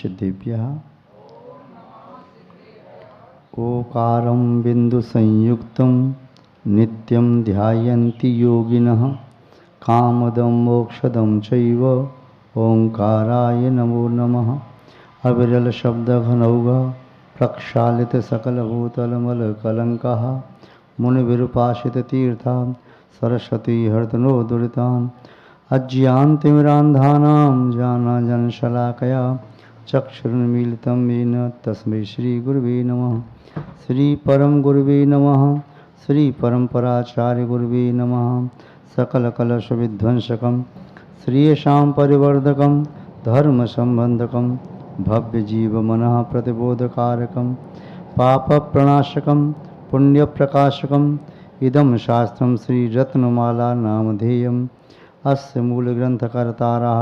सिद्धेभ्यः। ओकारं बिन्दुसंयुक्तं नित्यं ध्यायन्ति योगिनः कामदं मोक्षदं चैव ओंकाराय नमो नमः। अविरल शब्दघनौघ प्रक्षालित सकलभूतलमलकलङ्कः मुनिविरूपाशिततीर्थां सरस्वती हर्तनो दुरितान् अज्ञानतिमिरान्धानां ज्ञानाञ्जनशलाकया चक्षुरुन्मीलितं येन तस्मै श्रीगुरुवे नमः। श्रीपरम गुरुवे नमः। श्रीपरम्पराचार्यगुरुवे नमः। सकलकलशविध्वंसकं श्रियशां परिवर्धकं धर्मसम्बन्धकं भव्यजीवमनः प्रतिबोधकारकं पापप्रणाशकं पुण्यप्रकाशकम् इदं शास्त्रं श्रीरत्नमाला नामधेयम्। अस्य मूलग्रन्थकर्तारः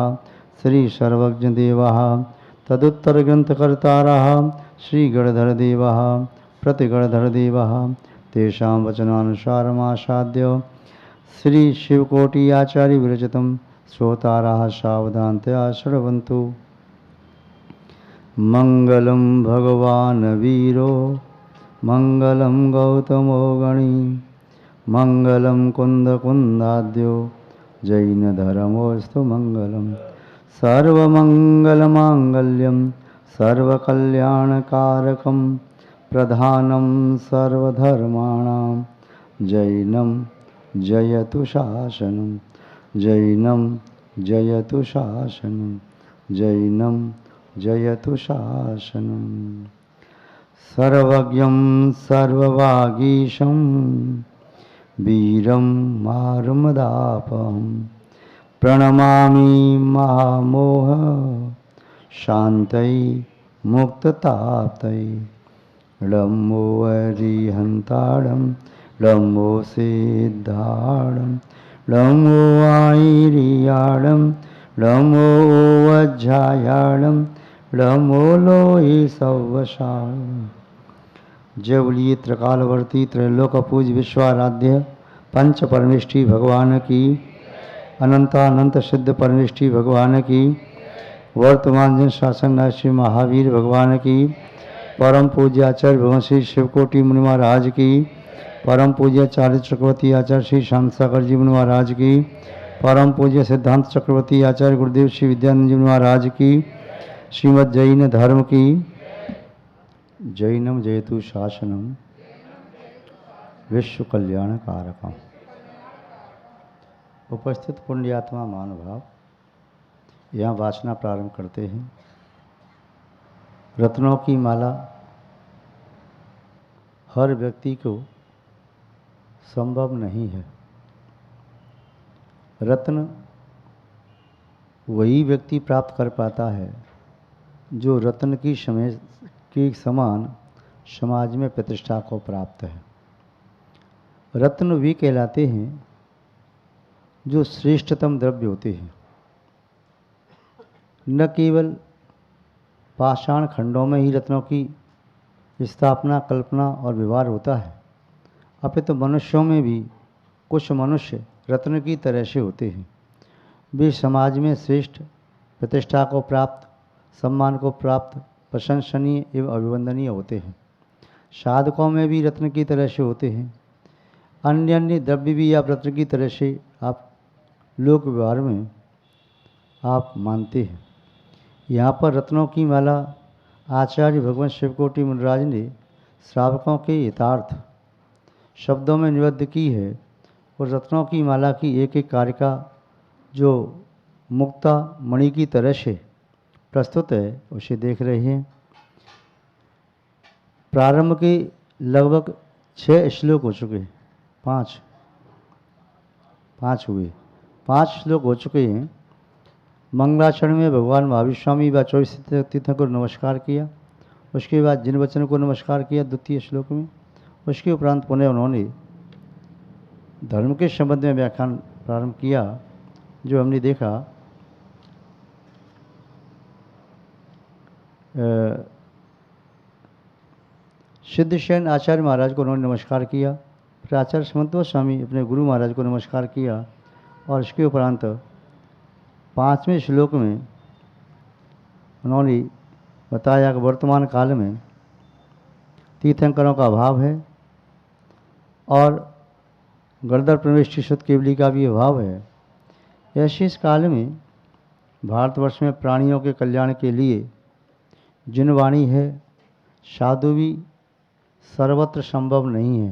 श्रीसर्वज्ञदेवः तदुत्तरग्रन्थकर्तारः श्रीगणधरदेवः प्रतिगणधरदेवः तेषां वचनानुसारमासाद्य श्रीशिवकोटि आचार्य विरचितं श्रोतारः सावधानतया शृण्वन्तु। मंगलम भगवान वीरो मंगलम गौतमो गणी मंगलम कुंद कुंदाद्यो जैन धर्मोस्तु मंगलम सर्वमंगलमांगल्यम सर्वकल्याणकारकम प्रधानम सर्वधर्माणां जैनम जयतु शासनम जैनम जयतु शासनम जैनम जयतु शासनम। सर्वज्ञं सर्ववागीशं वीरं मारुमदापहं प्रणमामि महामोह शान्तये मुक्तताप्तये। लम्बो अरिहन्ताडं लम्बो सिद्धाडं लम्बो आयिरियाडं लम्बो वज्जायाडं लम्बो लोहि सवसाळ। जय बोलिए त्रिकालवर्ती त्रैलोकपूज विश्वाराध्य पंच परमेष्ठी भगवान की, अनंतानंत सिद्ध परमेष्ठी भगवान की, वर्तमान जन शासन श्री महावीर भगवान की, परम पूज्य आचार्य भगवान श्री शिवकोटि मुनि महाराज की, परम पूज्य आचार्य चक्रवर्ती आचार्य श्री शांत सागर जी मुनि महाराज की, परम पूज्य सिद्धांत चक्रवर्ती आचार्य गुरुदेव श्री विद्यानंद जी महाराज की, श्रीमद् जैन धर्म की। जैनम जयतु शासनम विश्व कल्याण कारकम। उपस्थित पुण्यात्मा महानुभाव, यहाँ वाचना प्रारंभ करते हैं। रत्नों की माला हर व्यक्ति को संभव नहीं है। रत्न वही व्यक्ति प्राप्त कर पाता है जो रत्न की समान समाज में प्रतिष्ठा को प्राप्त है। रत्न वे कहलाते हैं जो श्रेष्ठतम द्रव्य होते हैं। न केवल पाषाण खंडों में ही रत्नों की स्थापना, कल्पना और व्यवहार होता है, अपितु मनुष्यों में भी कुछ मनुष्य रत्न की तरह से होते हैं। वे समाज में श्रेष्ठ प्रतिष्ठा को प्राप्त, सम्मान को प्राप्त, प्रशंसनीय एवं अभिवंदनीय होते हैं। साधकों में भी रत्न की तरह से होते हैं। अन्य अन्य द्रव्य भी आप रत्न की तरह से आप लोक व्यवहार में आप मानते हैं। यहाँ पर रत्नों की माला आचार्य भगवान शिवकोटि मुनिराज ने श्रावकों के हितार्थ शब्दों में निबद्ध की है और रत्नों की माला की एक एक कारिका जो मुक्ता मणि की तरह से प्रस्तुत है उसे देख रहे हैं। प्रारंभ के लगभग 6 श्लोक हो चुके हैं, 5 हुए, 5 श्लोक हो चुके हैं। मंगलाचरण में भगवान महावीर स्वामी व 24 तीर्थों को नमस्कार किया, उसके बाद जिन वचनों को नमस्कार किया द्वितीय श्लोक में, उसके उपरांत पुनः उन्होंने धर्म के संबंध में व्याख्यान प्रारंभ किया। जो हमने देखा सिद्धसेन आचार्य महाराज को उन्होंने नमस्कार किया, फिर आचार्य समंतव स्वामी अपने गुरु महाराज को नमस्कार किया और इसके उपरांत 5वें श्लोक में उन्होंने बताया कि वर्तमान काल में तीर्थंकरों का अभाव है और गर्दर प्रविष्टि शुद्ध केवली का भी अभाव है। ऐसे इस काल में भारतवर्ष में प्राणियों के कल्याण के लिए जिन वाणी है साधु भी सर्वत्र संभव नहीं है।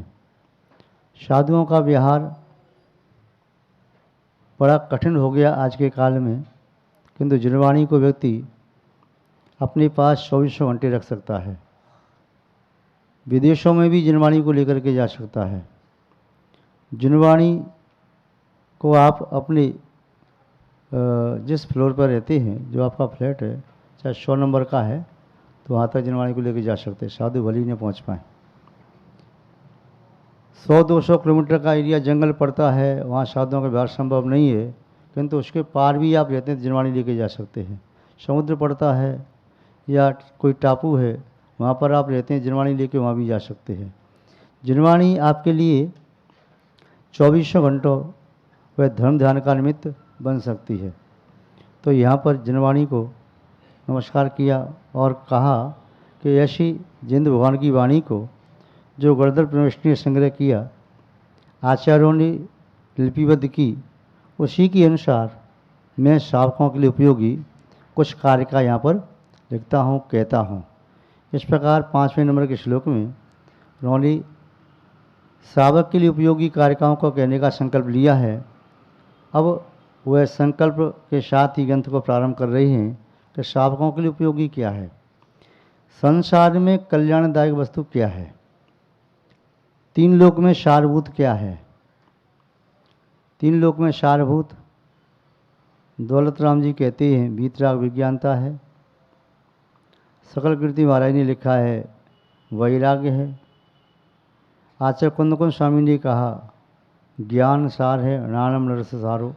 साधुओं का व्यवहार बड़ा कठिन हो गया आज के काल में, किंतु जिनवाणी को व्यक्ति अपने पास 24 घंटे रख सकता है। विदेशों में भी जिनवाणी को लेकर के जा सकता है। जिनवाणी को आप अपने जिस फ्लोर पर रहते हैं, जो आपका फ्लैट है, चाहे 100 नंबर का है, तो वहाँ तक जिनवाणी को लेकर जा सकते हैं, साधु भली न पहुँच पाए। 100-200 किलोमीटर का एरिया जंगल पड़ता है, वहाँ साधुओं का व्यवहार संभव नहीं है, किंतु उसके पार भी आप रहते हैं तो जिनवाणी लेके जा सकते हैं। समुद्र पड़ता है या कोई टापू है, वहाँ पर आप रहते हैं, जिनवाणी लेके वहाँ भी जा सकते हैं। जिनवाणी आपके लिए 24 घंटों वह धर्म ध्यान का निमित्त बन सकती है। तो यहाँ पर जिनवाणी को नमस्कार किया और कहा कि ऐसी जिंद भगवान की वाणी को जो गर्दर प्रविष्टि ने संग्रह किया, आचार्यों ने लिपिबद्ध की, उसी के अनुसार मैं श्रावकों के लिए उपयोगी कुछ कार्य का यहाँ पर लिखता हूँ, कहता हूँ। इस प्रकार 5वें नंबर के श्लोक में उन्होंने श्रावक के लिए उपयोगी कार्यक्रमों को कहने का संकल्प लिया है। अब वह संकल्प के साथ ही ग्रंथ को प्रारंभ कर रहे हैं कि श्रावकों के लिए उपयोगी क्या है, संसार में कल्याणदायक वस्तु क्या है, 3 लोक में सारभूत क्या है। 3 लोक में सारभूत दौलत राम जी कहते हैं वीतराग विज्ञानता है, सकल कीर्ति महाराज ने लिखा है वैराग्य है, आचार्य कुंद स्वामी ने कहा ज्ञान सार है, नानम नरस सारो,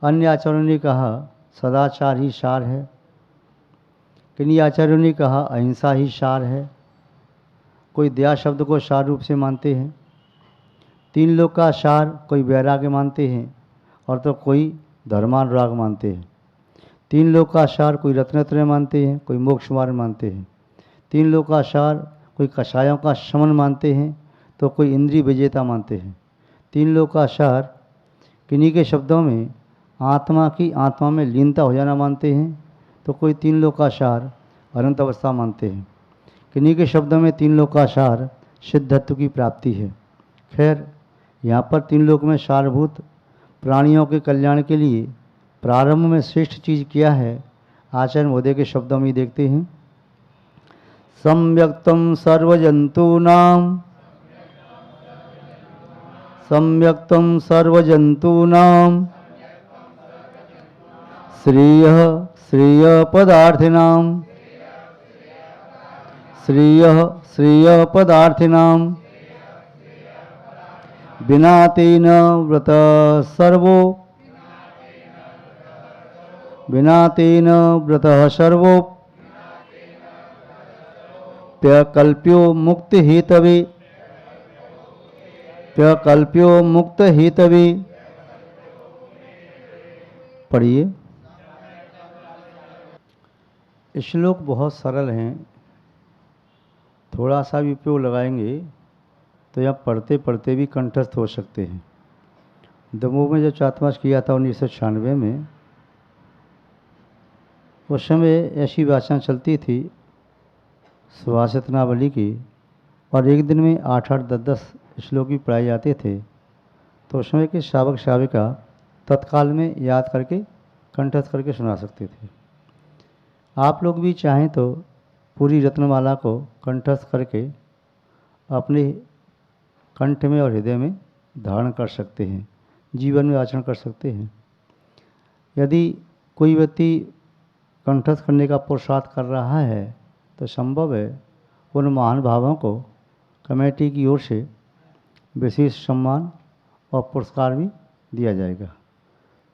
अन्य आचार्यों ने कहा सदाचार ही सार है, किन्हीं आचार्यों ने कहा अहिंसा ही सार है, कोई दया शब्द को सार रूप से मानते हैं। 3 लोक का सार कोई वैराग्य मानते हैं और तो कोई धर्मानुराग मानते हैं। 3 लोक का सार कोई रत्नत्रय मानते हैं, कोई मोक्ष मार्ग मानते हैं। 3 लोक का सार कोई कषायों का शमन मानते हैं तो कोई इंद्रिय विजेता मानते हैं। 3 लोक का सार किन्हीं के शब्दों में आत्मा की आत्मा में लीनता हो जाना मानते हैं तो कोई 3 लोक का सार अनंत अवस्था मानते हैं। किन्हीं के शब्दों में 3 लोक का सार सिद्धत्व की प्राप्ति है। खैर, यहाँ पर 3 लोक में सारभूत प्राणियों के कल्याण के लिए प्रारंभ में श्रेष्ठ चीज़ क्या है, आचार्य महोदय के शब्दों में देखते हैं। सम्यक्तम सर्वजंतूनां, सम्यक्तम सर्वजंतूनां श्रेयः श्रेय पदार्थिनां, श्रेयः श्रेय पदार्थिनां बिना तेन व्रत सर्वो, बिना तेन व्रतः सर्वो प्यकल्प्यो मुक्त हेतवे, प्यकल्प्यो मुक्त हेतवे। पढ़िए। श्लोक बहुत सरल हैं, थोड़ा सा भी उपयोग लगाएंगे तो यह पढ़ते पढ़ते भी कंठस्थ हो सकते हैं। दमोह में जब चातुर्मास किया था 1996 में, उस समय ऐसी भाषा चलती थी सुभाषितनावली की, और एक दिन में 8-8, 10-10 श्लोक भी पढ़ाए जाते थे। तो उस समय के श्रावक श्राविका तत्काल में याद करके कंठस्थ करके सुना सकते थे। आप लोग भी चाहें तो पूरी रत्नमाला को कंठस्थ करके अपने कंठ में और हृदय में धारण कर सकते हैं, जीवन में आचरण कर सकते हैं। यदि कोई व्यक्ति कंठस्थ करने का पुरुषार्थ कर रहा है तो संभव है उन महान भावों को कमेटी की ओर से विशेष सम्मान और पुरस्कार भी दिया जाएगा।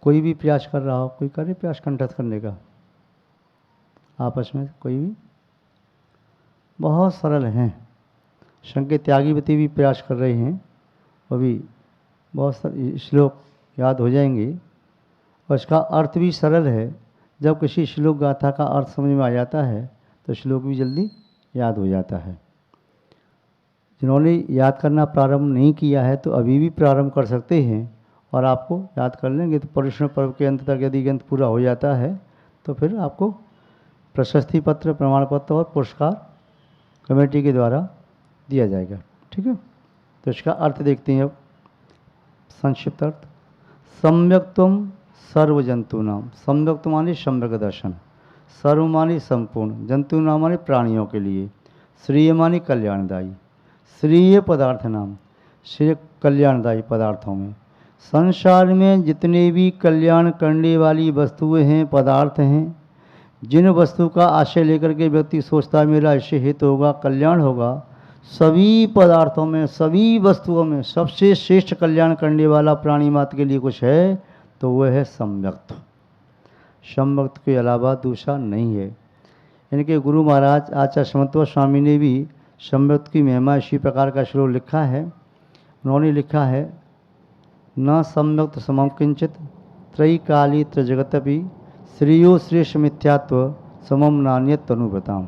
कोई भी प्रयास कर रहा हो, कोई करे प्रयास कंठस्थ करने का, आपस में कोई भी, बहुत सरल हैं। शंकर त्यागीवती भी प्रयास कर रहे हैं, वो भी बहुत श्लोक याद हो जाएंगे और इसका अर्थ भी सरल है जब किसी श्लोक गाथा का अर्थ समझ में आ जाता है तो श्लोक भी जल्दी याद हो जाता है। जिन्होंने याद करना प्रारंभ नहीं किया है तो अभी भी प्रारंभ कर सकते हैं और आपको याद कर लेंगे तो पर्युषण पर्व के अंत तक यदि ग्रंथ पूरा हो जाता है तो फिर आपको प्रशस्ति पत्र, प्रमाण पत्र और पुरस्कार कमेटी के द्वारा दिया जाएगा। ठीक है, तो इसका अर्थ देखते हैं अब, संक्षिप्त अर्थ। सम्यक्त्वम सर्व जंतु नाम। सम्यक्त माने सम्यक दर्शन, सर्व माने संपूर्ण, जंतु नाम माने प्राणियों के लिए, श्रेय माने कल्याणदायी। श्रेय पदार्थ नाम, श्रेय कल्याणदायी पदार्थों में। संसार में जितने भी कल्याण करने वाली वस्तुएं हैं, पदार्थ हैं, जिन वस्तु का आशय लेकर के व्यक्ति सोचता है मेरा इससे हित होगा, कल्याण होगा, सभी पदार्थों में, सभी वस्तुओं में सबसे श्रेष्ठ कल्याण करने वाला प्राणी मात्र के लिए कुछ है तो वह है सम्यक्त। सम्यक्त के अलावा दूसरा नहीं है। इनके गुरु महाराज आचार्य समत्व स्वामी ने भी सम्यक्त की महिमा इसी प्रकार का श्लोक लिखा है। उन्होंने लिखा है, न सम्यक्त समम किंचित त्रयी त्रिजगतपि श्रेयो श्रेष्ठ मिथ्यात्व समम नान्यत तनुभृताम।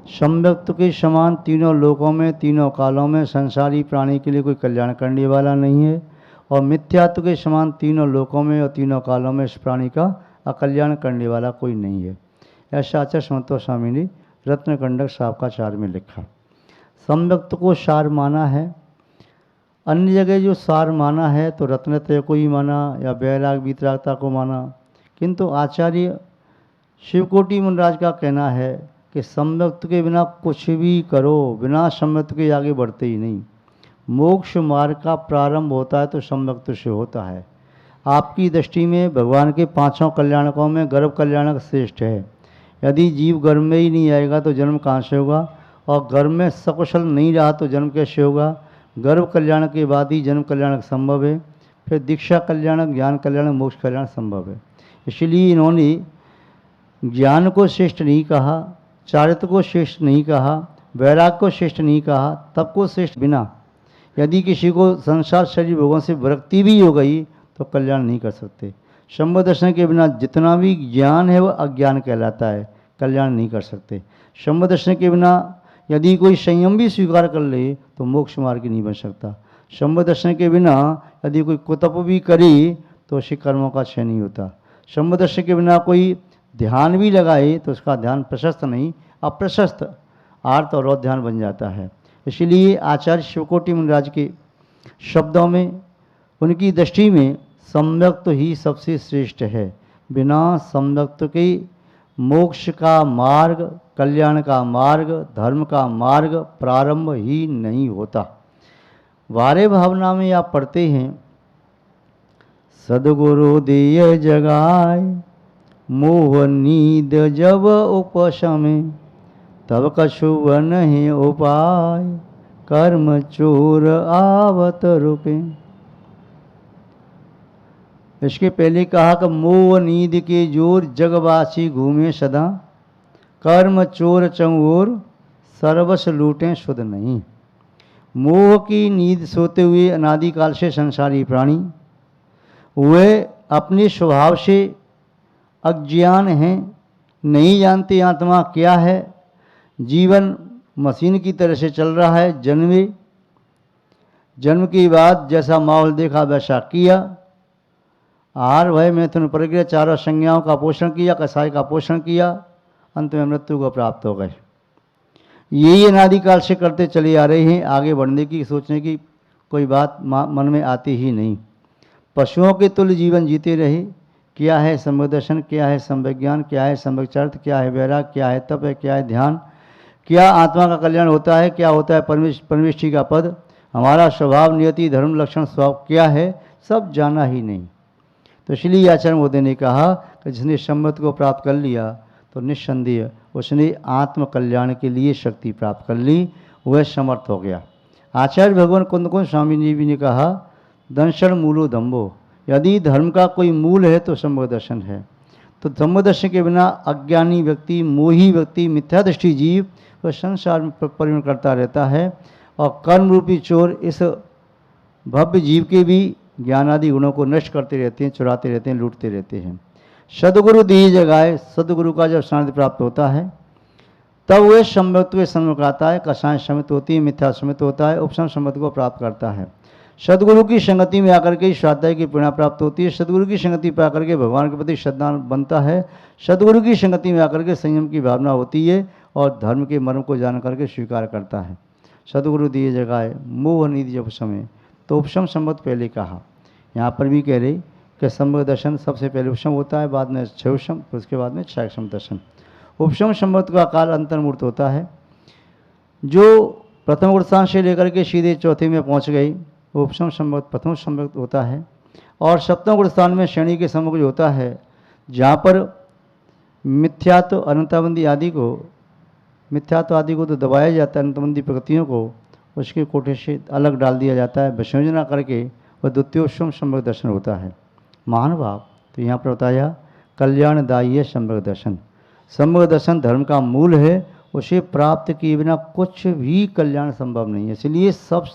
सम्यक्त के समान तीनों लोकों में, तीनों कालों में संसारी प्राणी के लिए कोई कल्याण करने वाला नहीं है, और मिथ्यात्व के समान तीनों लोकों में और तीनों कालों में इस प्राणी का अकल्याण करने वाला कोई नहीं है। ऐसा आचार्य समत्व स्वामी ने रत्नकंडक शावकाचार में लिखा। सम्यक्त को सार माना है, अन्य जगह जो सार माना है तो रत्नत्रय को ही माना या वैराग वीतरागता को माना, किंतु आचार्य शिवकोटि मुनिराज का कहना है कि सम्यक्त के बिना कुछ भी करो, बिना सम्यक्त के आगे बढ़ते ही नहीं। मोक्ष मार्ग का प्रारंभ होता है तो सम्यक्त से होता है। आपकी दृष्टि में भगवान के पांचों कल्याणकों में गर्भ कल्याणक श्रेष्ठ है। यदि जीव गर्भ में ही नहीं आएगा तो जन्म कहाँ से होगा, और गर्भ में सकुशल नहीं रहा तो जन्म कैसे होगा। गर्भ कल्याण के बाद ही जन्म कल्याणक संभव है, फिर दीक्षा कल्याणक, ज्ञान कल्याणक, मोक्ष कल्याण संभव है। इसलिए इन्होंने ज्ञान को श्रेष्ठ नहीं कहा, चारित्र को श्रेष्ठ नहीं कहा, वैराग को श्रेष्ठ नहीं कहा, तप को श्रेष्ठ बिना यदि किसी को संसार शरीर भोगों से विरक्ति भी हो गई तो कल्याण नहीं कर सकते। शंभु दर्शन के बिना जितना भी ज्ञान है वह अज्ञान कहलाता है, कल्याण नहीं कर सकते। शंभु दर्शन के बिना यदि कोई संयम भी स्वीकार कर ले तो मोक्ष मार्ग नहीं बन सकता। शंभु दर्शन के बिना यदि कोई कुतप भी करे तो उसके कर्मों का क्षय नहीं होता। शंभु दर्शन के बिना कोई ध्यान भी लगाए तो उसका ध्यान प्रशस्त नहीं, अप्रशस्त आर्त और रौद्र ध्यान बन जाता है। इसलिए आचार्य शिवकोटि मुनिराज के शब्दों में, उनकी दृष्टि में सम्यक्त ही सबसे श्रेष्ठ है। बिना सम्यक्त के मोक्ष का मार्ग, कल्याण का मार्ग, धर्म का मार्ग प्रारंभ ही नहीं होता। वारे भावना में आप पढ़ते हैं, सदगुरु देय जगाए मोह नींद जब उपशमे तब कछु नहीं उपाय कर्म चोर आवत रुके। इसके पहले कहा कि मोह नींद के जोर जगवासी घूमे सदा, कर्म चोर चंगोर सर्वस लूटें शुद्ध नहीं। मोह की नींद सोते हुए अनादिकाल से संसारी प्राणी वे अपने स्वभाव से अज्ञान हैं, नहीं जानते आत्मा क्या है। जीवन मशीन की तरह से चल रहा है। जन्म के बाद जैसा माहौल देखा वैसा किया, आहार भय मैथुन प्रक्रिया चारों संज्ञाओं का पोषण किया, कसाय का पोषण किया, अंत में मृत्यु को प्राप्त हो गए। यही अनादिकाल से करते चले आ रहे हैं। आगे बढ़ने की, सोचने की कोई बात मन में आती ही नहीं। पशुओं के तुल्य जीवन जीते रहे। क्या है सम्यक दर्शन, क्या है सम्यक ज्ञान, क्या है सम्यक चरित्र, क्या है वैराग, क्या है तप है, क्या है ध्यान, क्या आत्मा का कल्याण होता है, क्या होता है परमेष्ठी का पद, हमारा स्वभाव, नियति, धर्म, लक्षण, स्वभाव क्या है, सब जाना ही नहीं। तो इसलिए आचार्य मोदी ने कहा कि जिसने सम्यक को प्राप्त कर लिया तो निस्संदेह उसने आत्म कल्याण के लिए शक्ति प्राप्त कर ली, वह समर्थ हो गया। आचार्य भगवान कुंद स्वामी जी भी ने कहा, दंशन मूलो धम्बो, यदि धर्म का कोई मूल है तो सम्यक दर्शन है। तो सम्यक दर्शन के बिना अज्ञानी व्यक्ति, मोही व्यक्ति, मिथ्या दृष्टि जीव वह संसार में परिभ्रमण करता रहता है, और कर्म रूपी चोर इस भव्य जीव के भी ज्ञान आदि गुणों को नष्ट करते रहते हैं, चुराते रहते हैं, लूटते रहते हैं। सदगुरु दी जगाए, सदगुरु का जब सानिध्य प्राप्त होता है तब वह सम्यक्त्व सम्यक आता है, कषाय समित होती है, मिथ्या समित होता है, उपशम सम्यक्त्व को प्राप्त करता है। सदगुरु की संगति में आकर के श्राद्धाय की प्रेरणा प्राप्त होती है। सदगुरु की संगति पर आकर के भगवान के प्रति श्रद्धा बनता है। सदगुरु की संगति में आकर के संयम की भावना होती है और धर्म के मर्म को जान करके स्वीकार करता है। सदगुरु दिए जगाए मोह निधि जब समय, तो उपशम संबत पहले कहा, यहाँ पर भी कह रही कि सम्यक दर्शन सबसे पहले उपशम होता है, बाद में छवशम, फिर उसके बाद में क्षयक्षम दर्शन। उपशम संबत का काल अंतर्मूर्त होता है। जो प्रथम गुणस्थान से लेकर के सीधे चौथे में पहुँच गई, उपशम संबत प्रथम संबत होता है। और सप्तम गुणस्थान में श्रेणी के सम्मुख जो होता है, जहाँ पर मिथ्यात्व अनंताबंदी आदि को तो दबाया जाता है, अनंतबंदी प्रकृतियों को उसके कोठे से अलग डाल दिया जाता है, विसर्जना करके वह द्वितीयोपशम संबत दर्शन होता है। महानुभाव, तो यहाँ पर बताया कल्याणदायी है संबत दर्शन। संबत दर्शन धर्म का मूल है, उसे प्राप्त किए बिना कुछ भी कल्याण संभव नहीं है। इसलिए सब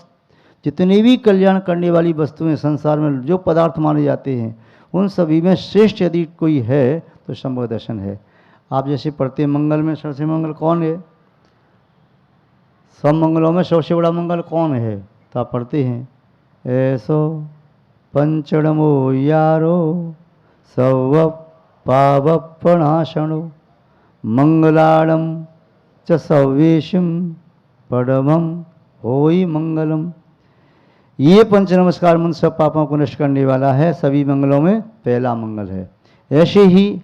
जितनी भी कल्याण करने वाली वस्तुएं संसार में जो पदार्थ माने जाते हैं, उन सभी में श्रेष्ठ यदि कोई है तो संबत दर्शन है। आप जैसे पढ़ते मंगल में सबसे मंगल कौन है? सब मंगलों में सबसे बड़ा मंगल कौन है? तो आप पढ़ते हैं ऐसो पंचड़मो यारो सव पावपणाशणो मंगलाड़म च सवेशम परमम होई मंगलम। ये पंच नमस्कार मंत्र सब पापों को नष्ट करने वाला है, सभी मंगलों में पहला मंगल है। ऐसे ही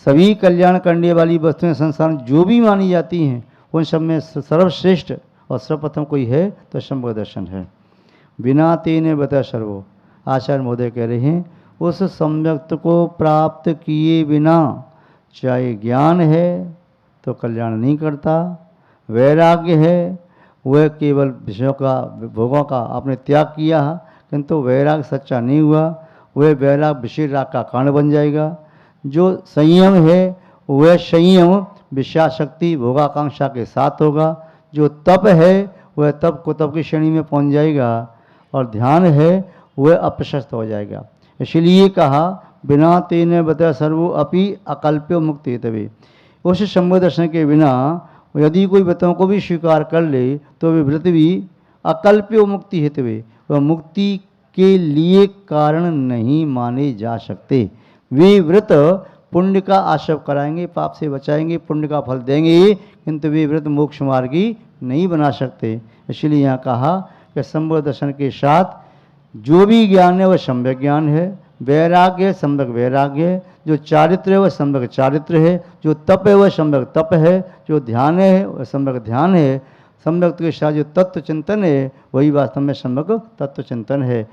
सभी कल्याण करने वाली वस्तुएं संसार में जो भी मानी जाती हैं, उन सब में सर्वश्रेष्ठ और सर्वप्रथम कोई है तो संबत दर्शन है। बिना तेने बता सर्वो, आचार्य महोदय कह रहे हैं, उस सम्यक्त को प्राप्त किए बिना चाहे ज्ञान है तो कल्याण नहीं करता, वैराग्य है वह केवल विषयों का भोगों का आपने त्याग किया, किंतु वैराग सच्चा नहीं हुआ, वह वैराग विषय राग का कारण बन जाएगा। जो संयम है वह संयम विषयाशक्ति भोगाकांक्षा के साथ होगा। जो तप है वह तप को तप की श्रेणी में पहुंच जाएगा, और ध्यान है वह अप्रशस्त हो जाएगा। इसलिए कहा बिना तेने बता सर्वो अपि अकल्प्यो मुक्ति तभी। उस संबत दर्शन के बिना यदि कोई व्रतों को भी स्वीकार कर ले तो वे व्रत भी अकल्प्यो मुक्ति हेतुवे, वह मुक्ति के लिए कारण नहीं माने जा सकते। वे व्रत पुण्य का आश्रय कराएंगे, पाप से बचाएंगे, पुण्य का फल देंगे, किंतु वे व्रत मोक्ष मार्गी नहीं बना सकते। इसलिए यहाँ कहा कि संबत दर्शन के साथ जो भी ज्ञान है वह सम्यक ज्ञान है, वैराग्य सम्यक वैराग्य है, जो चारित्र है वह सम्यक चारित्र है, जो तप है वह सम्यक तप है, जो ध्यान है वह सम्यक ध्यान है। सम्यक के साथ जो तत्व चिंतन है वही वास्तव में सम्यक तत्व चिंतन है।